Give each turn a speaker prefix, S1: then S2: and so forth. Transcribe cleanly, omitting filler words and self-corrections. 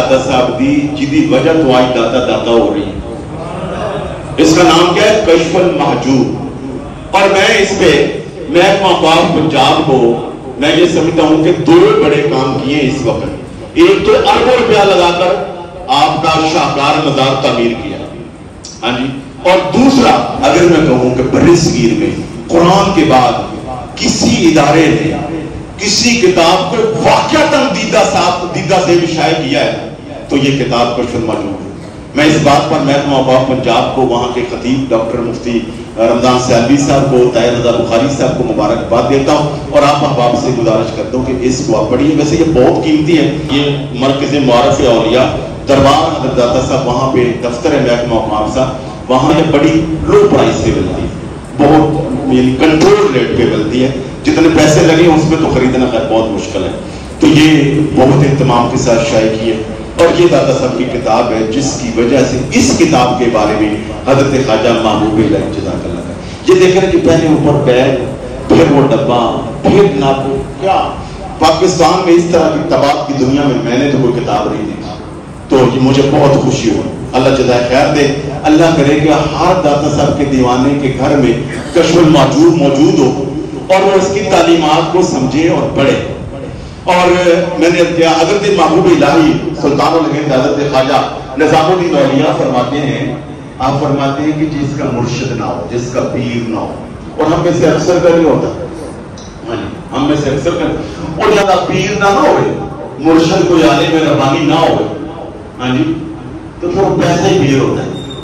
S1: दाता साहब दी जिदी वजह तो आज दाता दाता हो रही है। इसका नाम क्या है? कश्फुल महजूब। और मैं इस पे महकमा औकाफ पंजाब को मैं ये समझता हूं कि दो बड़े काम किए इस वक्त। एक तो अरबों रुपया लगाकर आपका शाहकार मजार तामीर किया, हाँ जी। और दूसरा, अगर मैं कहूं कि बर्र-ए-सगीर में कुरान के बाद किसी इदारे ने किसी किताब को वाक़अतन दीदा से शाये किया है तो ये किताब कश्फुल महजूब है। मैं इस बात पर महकमा औकाफ पंजाब को, वहाँ के खतीब डॉक्टर मुफ्ती रमजान सयालवी साहब को, ताहिर रज़ा बुखारी साहब को मुबारकबाद देता हूँ और आप अहबाब से गुजारिश करता हूँ कि इसको आप पढ़िए। वैसे ये बहुत कीमती है। ये मरकज़ मुआरफ़ औलिया दरबार हज़रत दाता साहब, वहाँ पे दफ्तर है महकमा औकाफ साहब, वहाँ ये बड़ी लो प्राइस पे मिलती है, बहुत यानी कंट्रोल रेट पे मिलती है। जितने पैसे लगे उसमें तो खरीदना खैर बहुत मुश्किल है। तो ये बहुत एहतमाम के साथ शाये की है और ये दाता साहब की किताब है जिसकी वजह से इस किताब के बारे में हज़रत ख्वाजा महबूब इलाही जज़ाकल्लाह खैर, ये देख रहे कि पहले ऊपर बैग, फिर वो डब्बा, फिर नापो। क्या पाकिस्तान में इस तरह की तबाद की दुनिया में मैंने तो कोई किताब नहीं देखी, तो ये मुझे बहुत खुशी हुई। अल्लाह जज़ाए खैर दे। अल्लाह करे कि हर दाता साहब के दीवाने के घर में कश्फुल महजूब मौजूद हो और वो इसकी तालीमात को समझे और पढ़े। और मैंने हज़रत महबूब इलाही सुल्तानुल हिंद हज़रत ख्वाजा निज़ामुद्दीन औलिया फरमाते हैं, आप फरमाते हैं कि जिसका मुर्शिद ना हो, जिसका पीर ना हो, और हम में से अक्सर का नहीं होता, हम में से अक्सर का, और ज्यादा पीर ना हो, मुर्शिद को आलिम रब्बानी ना हो, हाँ जी, तो फिर पैसे ही पीर होता है।